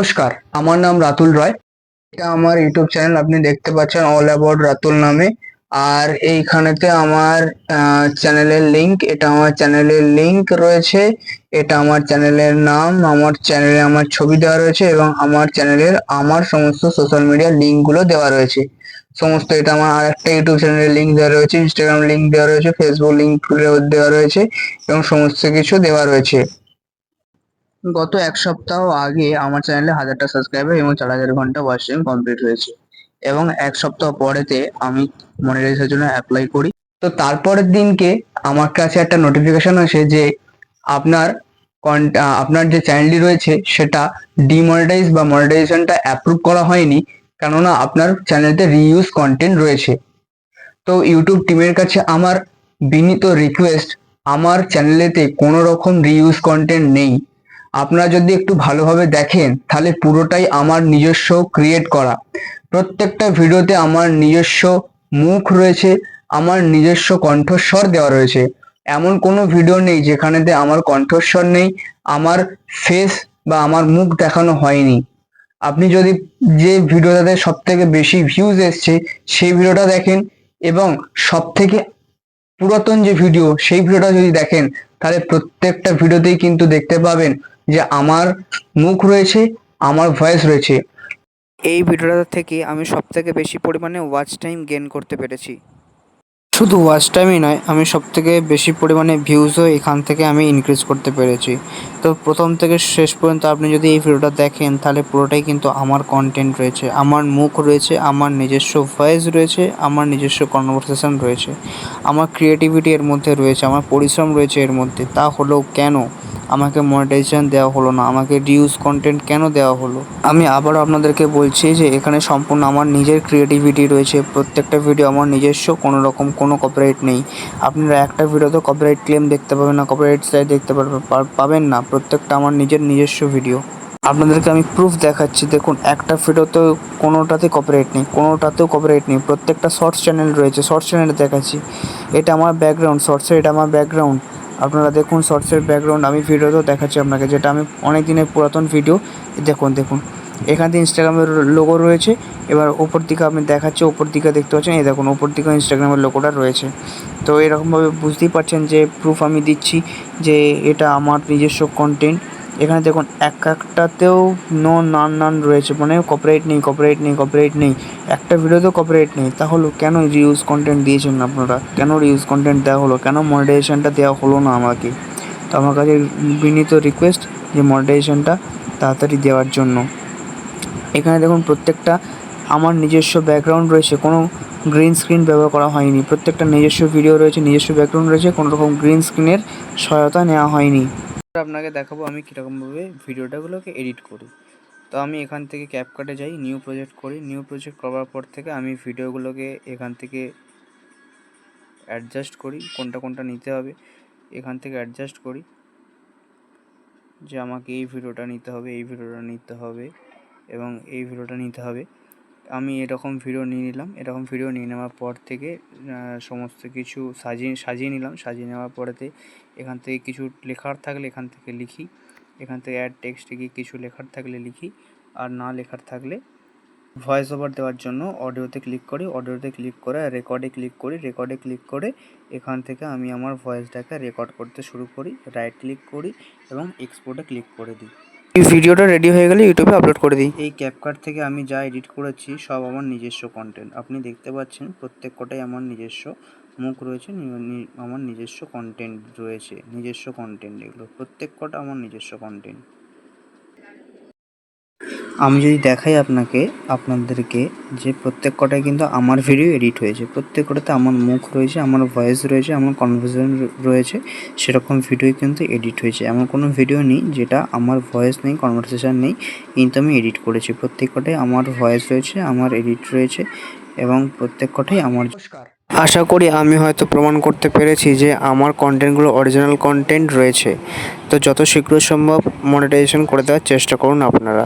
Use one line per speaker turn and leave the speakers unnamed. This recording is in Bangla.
নমস্কার, আমার নাম রাতুল রয়। এটা আমার ইউটিউব চ্যানেল, আপনি দেখতে পাচ্ছেন অল অ্যাবাউট রাতুল নামে। আর এইখানেতে আমার চ্যানেলের লিংক রয়েছে। এটা আমার চ্যানেলের নাম, আমার চ্যানেলে আমার ছবি দেওয়া রয়েছে এবং আমার চ্যানেলের আমার সমস্ত সোশ্যাল মিডিয়ার লিংক গুলো দেওয়া রয়েছে। এটা আমার আর একটা ইউটিউব চ্যানেলের লিংক দেওয়া রয়েছে, ইনস্টাগ্রাম লিংক দেওয়া রয়েছে, ফেসবুক লিংক দেওয়া রয়েছে এবং সমস্ত কিছু দেওয়া রয়েছে। গত এক সপ্তাহ আগে আমার চ্যানেলে 1000টা সাবস্ক্রাইবার এবং 4000 ঘন্টা ওয়াচ টাইম কমপ্লিট হয়েছে এবং এক সপ্তাহ পরেতে আমি মনিটাইজেশনের জন্য অ্যাপ্লাই করি। তো তারপরের দিনকে আমার কাছে একটা নোটিফিকেশন আসে যে আপনার আপনার যে চ্যানেলটি রয়েছে সেটা ডিমনিটাইজ বা মনিটাইজেশনটা অ্যাপ্রুভ করা হয়নি, কেননা আপনার চ্যানেলতে রিইউজ কন্টেন্ট রয়েছে। তো ইউটিউব টিমের কাছে আমার বিনীত রিকোয়েস্ট, আমার চ্যানেলেতে কোনো রকম রিইউজ কন্টেন্ট নেই। আপনারা যদি একটু ভালোভাবে দেখেন তাহলে পুরোটাই আমার নিজস্ব ক্রিয়েট করা। প্রত্যেকটা ভিডিওতে আমার নিজস্ব মুখ রয়েছে, আমার নিজস্ব কণ্ঠস্বর দেওয়া রয়েছে। এমন কোনো ভিডিও নেই যেখানেতে আমার কণ্ঠস্বর নেই, আমার ফেস বা আমার মুখ দেখানো হয়নি। আপনি যদি যে ভিডিওটাতে সব থেকে বেশি ভিউজ এসছে সেই ভিডিওটা দেখেন এবং সব থেকে পুরাতন যে ভিডিও সেই ভিডিওটা যদি দেখেন তাহলে প্রত্যেকটা ভিডিওতেই কিন্তু দেখতে পাবেন যে আমার মুখ রয়েছে, আমার ভয়েস রয়েছে।
এই ভিডিওটা থেকে আমি সবথেকে বেশি পরিমাণে ওয়াচ টাইম গেইন করতে পেরেছি। শুধু ওয়াচ টাইমই নয়, আমি সবথেকে বেশি পরিমাণে ভিউজও এখান থেকে আমি ইনক্রিজ করতে পেরেছি। তো প্রথম থেকে শেষ পর্যন্ত আপনি যদি এই ভিডিওটা দেখেন তাহলে পুরোটাই কিন্তু আমার কন্টেন্ট রয়েছে, আমার মুখ রয়েছে, আমার নিজস্ব ভয়েস রয়েছে, আমার নিজস্ব কনভারসেশন রয়েছে, আমার ক্রিয়েটিভিটি এর মধ্যে রয়েছে, আমার পরিশ্রম রয়েছে এর মধ্যে। তা হলেও কেন আমাকে মনিটাইজেশন দেওয়া হলো না, আমাকে রিউজ কন্টেন্ট কেন দেওয়া হলো? আমি আবারও আপনাদেরকে বলছি যে এখানে সম্পূর্ণ আমার নিজের ক্রিয়েটিভিটি রয়েছে। প্রত্যেকটা ভিডিও আমার নিজস্ব, কোনো রকম কোনো কপিরাইট নেই। আপনারা একটা ভিডিওতে কপিরাইট ক্লেম দেখতে পাবেন না, কপিরাইট স্ট্রাইক দেখতে পাবেন না। প্রত্যেকটা আমার নিজস্ব ভিডিও। আপনাদেরকে আমি প্রুফ দেখাচ্ছি, দেখুন একটা ভিডিওতেও কোনোটাতেই কপিরাইট নেই, কোনোটাতেও কপিরাইট নেই। প্রত্যেকটা শর্টস চ্যানেল রয়েছে, শর্টস চ্যানেলে দেখাচ্ছি। এটা আমার ব্যাকগ্রাউন্ড শর্টসের, এটা আমার ব্যাকগ্রাউন্ড। আপনারা দেখুন শর্টসের ব্যাকগ্রাউন্ড আমি ভিডিওতেও দেখাচ্ছি আপনাকে, যেটা আমি অনেক দিনের পুরাতন ভিডিও। দেখুন এখান থেকে ইনস্টাগ্রামের লোগো রয়েছে। এবার ওপর দিকে আপনি দেখাচ্ছে, ওপর দিকে দেখতে পাচ্ছেন, এই দেখুন ওপর দিকে ইনস্টাগ্রামের লোগোটা রয়েছে। তো এরকমভাবে বুঝতেই পারছেন যে প্রুফ আমি দিচ্ছি যে এটা আমার নিজস্ব কন্টেন্ট। এখানে দেখুন একটাতেও নান রয়েছে, মানে কপিরাইট নেই। একটা ভিডিওতেও কপিরাইট নেই। তাহলে কেন রিউজ কন্টেন্ট দিয়েছেন আপনারা? কেন রিউজ কন্টেন্ট দেওয়া হলো? কেন মনিটাইজেশনটা দেওয়া হলো না আমাকে? তো আমার কাছে বিনীত রিকোয়েস্ট যে মনিটাইজেশনটা তাড়াতাড়ি দেওয়ার জন্য। এখানে দেখুন প্রত্যেকটা আমার নিজস্ব ব্যাকগ্রাউন্ড রয়েছে, কোনো গ্রিন স্ক্রিন ব্যবহার করা হয়নি। প্রত্যেকটা নিজস্ব ভিডিও রয়েছে, নিজস্ব ব্যাকগ্রাউন্ড রয়েছে, কোনো রকম গ্রিন স্ক্রিনের সহায়তা নেওয়া হয়নি। আপনাকে দেখাবো আমি কীরকমভাবে ভিডিওটাগুলোকে এডিট করি। তো আমি এখান থেকে ক্যাপকাটে যাই, নিউ প্রজেক্ট করি। নিউ প্রজেক্ট করার পর থেকে আমি ভিডিওগুলোকে এখান থেকে অ্যাডজাস্ট করি, কোনটা নিতে হবে এখান থেকে অ্যাডজাস্ট করি, যে আমাকে এই ভিডিওটা নিতে হবে এবং এই ভিডিওটা নিতে হবে। আমি এরকম ভিডিও নিলাম। এরকম ভিডিও নিয়ে নেওয়ার পর থেকে সমস্ত কিছু সাজিয়ে নিলাম। সাজিয়ে নেওয়ার পরেতে এখান থেকে কিছু লেখার থাকলে এখান থেকে লিখি, এখান থেকে অ্যাড টেক্সটে গিয়ে কিছু লেখার থাকলে লিখি, আর না লেখার থাকলে ভয়েস ওভার দেওয়ার জন্য অডিওতে ক্লিক করি, অডিওতে ক্লিক করে রেকর্ডে ক্লিক করে এখান থেকে আমি আমার ভয়েসটাকে রেকর্ড করতে শুরু করি, রাইট ক্লিক করি এবং এক্সপোর্টে ক্লিক করে দিই। এই ভিডিওটা রেডি হয়ে গেলে ইউটিউবে আপলোড করে দিই। এই ক্যাপকাট থেকে আমি যা এডিট করেছি সব আমার নিজস্ব কন্টেন্ট। আপনি দেখতে পাচ্ছেন প্রত্যেকটাই আমার নিজস্ব মুখ রয়েছে, আমার নিজস্ব কন্টেন্ট রয়েছে, এগুলো প্রত্যেকটা আমার নিজস্ব কন্টেন্ট। আমি যদি দেখাই আপনাদেরকে যে প্রত্যেক কটায় কিন্তু আমার ভিডিও এডিট হয়েছে, প্রত্যেক কটাতে আমার মুখ রয়েছে, আমার ভয়েস রয়েছে, আমার কনভারসেশন রয়েছে, সেরকম ভিডিও কিন্তু এডিট হয়েছে। এমন কোনো ভিডিও নেই যেটা আমার ভয়েস নেই, কনভারসেশন নেই, কিন্তু আমি এডিট করেছি। প্রত্যেক কটায় আমার ভয়েস রয়েছে, আমার এডিট রয়েছে এবং প্রত্যেক কটাই আমার।
নমস্কার।
আশা করি আমি হয়তো প্রমাণ করতে পেরেছি যে আমার কন্টেন্টগুলো অরিজিনাল কন্টেন্ট রয়েছে। তো যত শীঘ্র সম্ভব মনিটাইজেশন করে দেওয়ার চেষ্টা করুন আপনারা।